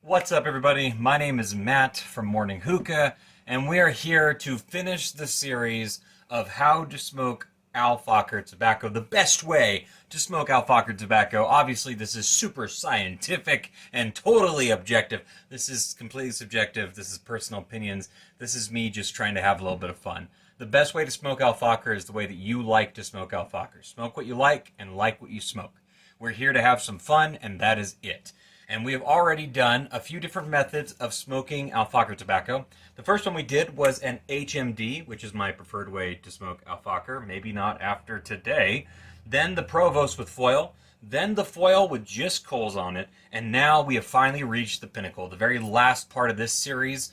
What's up, everybody? My name is Matt from Morning Hookah, and we are here to finish the series of how to smoke Fakher tobacco, the best way to smoke Fakher tobacco. Obviously, this is super scientific and totally objective. This is completely subjective. This is personal opinions. This is me just trying to have a little bit of fun. The best way to smoke Fakher is the way that you like to smoke Fakher. Smoke what you like and like what you smoke. We're here to have some fun, and that is it. And we have already done a few different methods of smoking Fakher tobacco. The first one we did was an HMD, which is my preferred way to smoke Fakher, maybe not after today. Then the Provost with foil, then the foil with just coals on it, and now we have finally reached the pinnacle, the very last part of this series.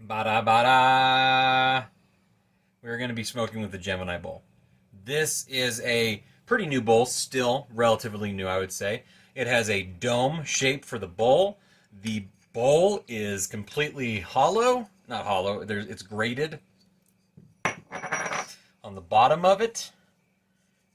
Bada bada! We're going to be smoking with the Gemini Bowl. This is a pretty new bowl, still relatively new, I would say. It has a dome shape for the bowl. The bowl is completely hollow. Not hollow, it's grated on the bottom of it.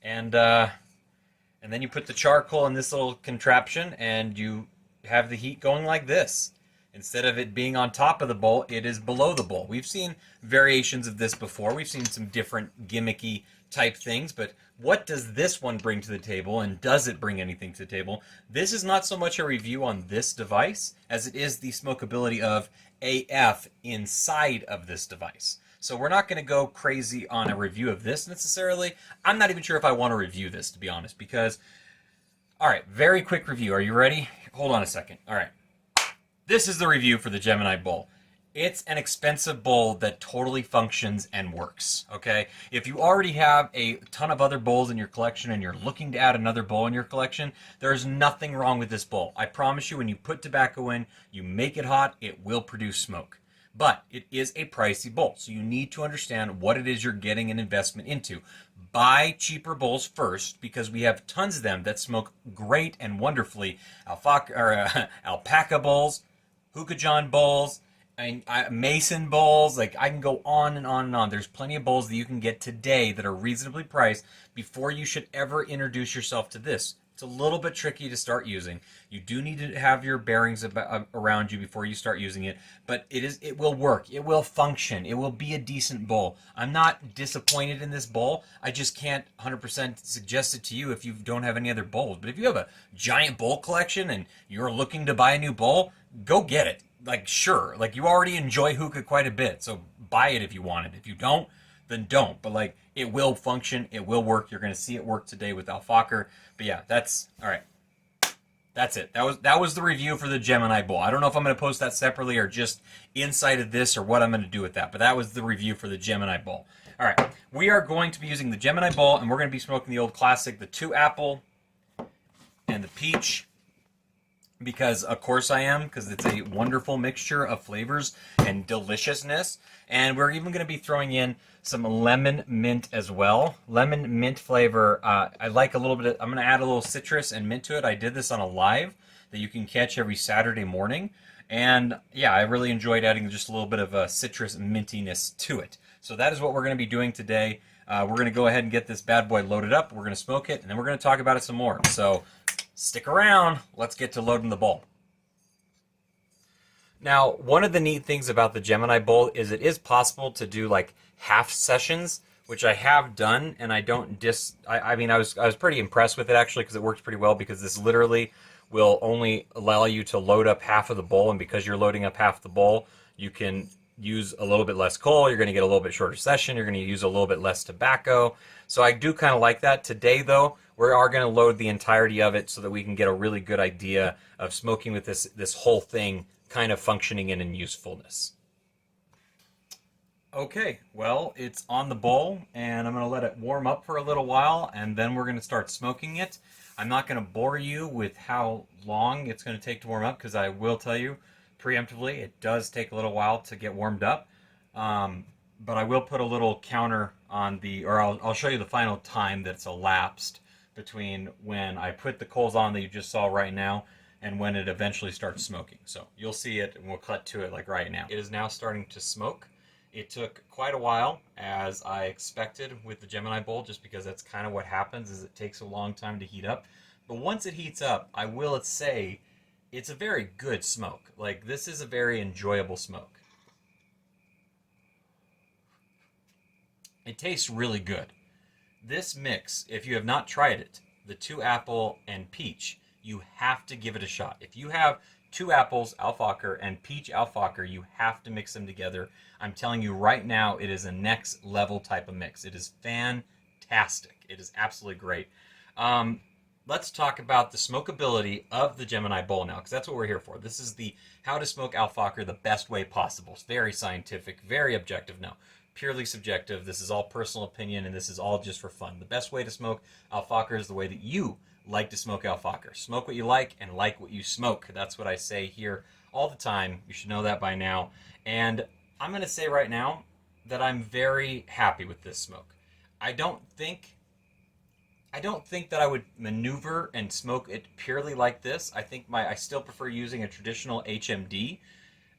And then you put the charcoal in this little contraption and you have the heat going like this. Instead of it being on top of the bowl, it is below the bowl. We've seen variations of this before. We've seen some different gimmicky type things, but what does this one bring to the table, and does it bring anything to the table? This is not so much a review on this device as it is the smokability of AF inside of this device. So we're not going to go crazy on a review of this necessarily. I'm not even sure if I want to review this, to be honest, because, all right, very quick review. Are you ready? Hold on a second. All right. This is the review for the Gemini Bowl. It's an expensive bowl that totally functions and works, okay? If you already have a ton of other bowls in your collection and you're looking to add another bowl in your collection, there's nothing wrong with this bowl. I promise you, when you put tobacco in, you make it hot, it will produce smoke. But it is a pricey bowl, so you need to understand what it is you're getting an investment into. Buy cheaper bowls first, because we have tons of them that smoke great and wonderfully. Alpaca bowls, Hookah John bowls, and Mason bowls. Like, I can go on and on and on. There's plenty of bowls that you can get today that are reasonably priced before you should ever introduce yourself to this. It's a little bit tricky to start using. You do need to have your bearings around you before you start using it, but it will work. It will function. It will be a decent bowl. I'm not disappointed in this bowl. I just can't 100% suggest it to you if you don't have any other bowls. But if you have a giant bowl collection and you're looking to buy a new bowl, go get it. Like, sure. Like, you already enjoy hookah quite a bit, so buy it if you want it. If you don't, then don't. But, like, it will function. It will work. You're going to see it work today with Fakher. But yeah, that's all right. That's it. That was the review for the Gemini Bowl. I don't know if I'm going to post that separately or just inside of this or what I'm going to do with that. But that was the review for the Gemini Bowl. All right. We are going to be using the Gemini Bowl, and we're going to be smoking the old classic, the 2 apple and the peach. Because of course I am, because it's a wonderful mixture of flavors and deliciousness. And we're even going to be throwing in some lemon mint as well. Lemon mint flavor. I like a little bit. I'm going to add a little citrus and mint to it. I did this on a live that you can catch every Saturday morning. And yeah, I really enjoyed adding just a little bit of a citrus mintiness to it. So that is what we're going to be doing today. We're going to go ahead and get this bad boy loaded up. We're going to smoke it, and then we're going to talk about it some more. So stick around. Let's get to loading the bowl. Now, one of the neat things about the Gemini Bowl is it is possible to do like half sessions, which I have done, and I don't I mean, I was pretty impressed with it actually, because it works pretty well, because this literally will only allow you to load up half of the bowl, and because you're loading up half the bowl, you can use a little bit less coal, you're going to get a little bit shorter session, you're going to use a little bit less tobacco. So I do kind of like that. Today, though, we are going to load the entirety of it so that we can get a really good idea of smoking with this whole thing kind of functioning in usefulness. Okay, well, it's on the bowl, and I'm going to let it warm up for a little while, and then we're going to start smoking it. I'm not going to bore you with how long it's going to take to warm up, because I will tell you preemptively, it does take a little while to get warmed up. But I will put a little counter on I'll show you the final time that's elapsed between when I put the coals on that you just saw right now and when it eventually starts smoking. So you'll see it, and we'll cut to it like right now. It is now starting to smoke. It took quite a while, as I expected with the Gemini Bowl, just because that's kind of what happens, is it takes a long time to heat up. But once it heats up, I will say it's a very good smoke. Like, this is a very enjoyable smoke. It tastes really good. This mix, if you have not tried it, the 2-apple and peach, you have to give it a shot. If you have 2 apples, Fakher, and peach Fakher, you have to mix them together. I'm telling you right now, it is a next level type of mix. It is fantastic. It is absolutely great. Let's talk about the smokability of the Gemini Bowl now, because that's what we're here for. This is the how to smoke Fakher the best way possible. It's very scientific, very objective. No, purely subjective. This is all personal opinion, and this is all just for fun. The best way to smoke Fakher is the way that you like to smoke Fakher. Smoke what you like and like what you smoke. That's what I say here all the time. You should know that by now. And I'm going to say right now that I'm very happy with this smoke. I don't think that I would maneuver and smoke it purely like this. I still prefer using a traditional HMD.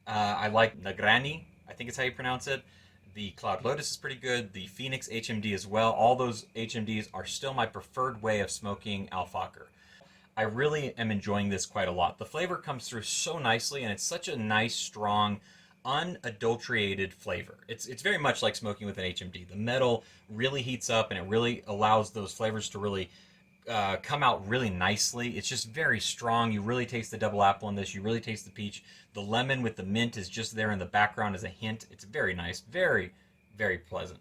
I like Negrani, I think is how you pronounce it. The Cloud Lotus is pretty good. The Phoenix HMD as well. All those HMDs are still my preferred way of smoking Fakher. I really am enjoying this quite a lot. The flavor comes through so nicely, and it's such a nice, strong, unadulterated flavor. It's very much like smoking with an HMD. The metal really heats up, and it really allows those flavors to really come out really nicely. It's just very strong. You really taste the double apple in this. You really taste the peach. The lemon with the mint is just there in the background as a hint. It's very nice. Very, very pleasant.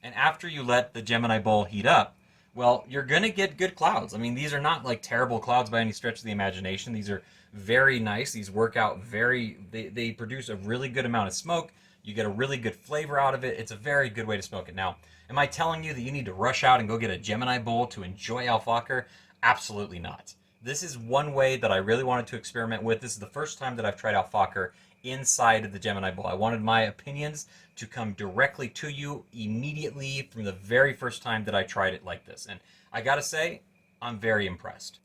And after you let the Gemini Bowl heat up, well, you're going to get good clouds. I mean, these are not like terrible clouds by any stretch of the imagination. These are very nice. These work out they produce a really good amount of smoke. You get a really good flavor out of it. It's a very good way to smoke it. Now, am I telling you that you need to rush out and go get a Gemini Bowl to enjoy Fakher? Absolutely not. This is one way that I really wanted to experiment with. This is the first time that I've tried Fakher inside of the Gemini Bowl. I wanted my opinions to come directly to you immediately from the very first time that I tried it like this. And I gotta say, I'm very impressed.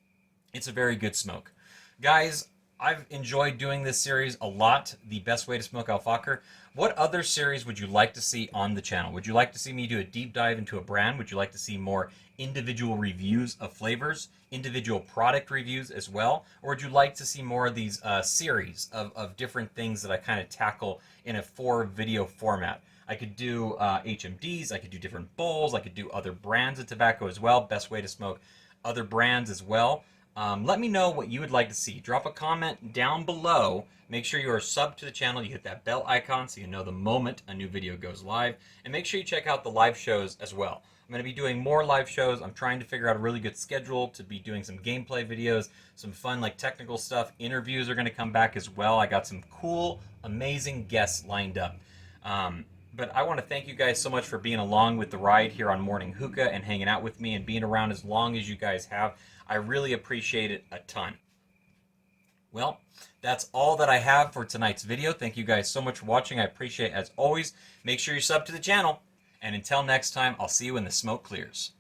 It's a very good smoke. Guys, I've enjoyed doing this series a lot, the best way to smoke Fakher. What other series would you like to see on the channel? Would you like to see me do a deep dive into a brand? Would you like to see more individual reviews of flavors, individual product reviews as well? Or would you like to see more of these series of different things that I kind of tackle in a 4-video format? I could do HMDs, I could do different bowls, I could do other brands of tobacco as well, best way to smoke other brands as well. Let me know what you would like to see. Drop a comment down below. Make sure you are subbed to the channel. You hit that bell icon so you know the moment a new video goes live. And make sure you check out the live shows as well. I'm going to be doing more live shows. I'm trying to figure out a really good schedule to be doing some gameplay videos, some fun like technical stuff. Interviews are going to come back as well. I got some cool, amazing guests lined up. But I want to thank you guys so much for being along with the ride here on Morning Hookah and hanging out with me and being around as long as you guys have. I really appreciate it a ton. Well, that's all that I have for tonight's video. Thank you guys so much for watching. I appreciate it as always. Make sure you sub to the channel. And until next time, I'll see you when the smoke clears.